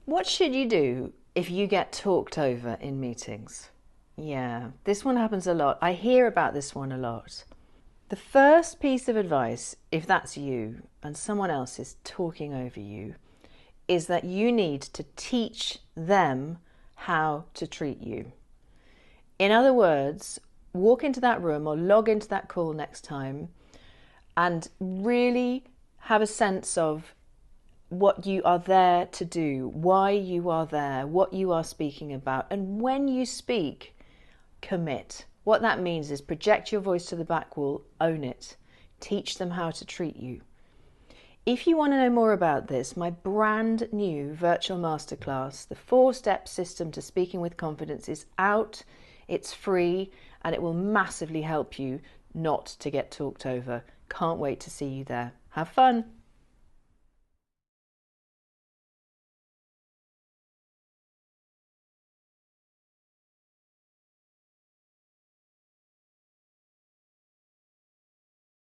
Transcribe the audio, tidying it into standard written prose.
What should you do if you get talked over in meetings? Yeah, this one happens a lot. I hear about this one a lot. The first piece of advice, if that's you and someone else is talking over you, is that you need to teach them how to treat you. In other words, walk into that room or log into that call next time and really have a sense of what you are there to do, why you are there, what you are speaking about. And when you speak, commit. What that means is project your voice to the back wall, own it, teach them how to treat you. If you want to know more about this, my brand new virtual masterclass, the 4-step system to speaking with confidence, is out. It's free and it will massively help you not to get talked over. Can't wait to see you there. Have fun.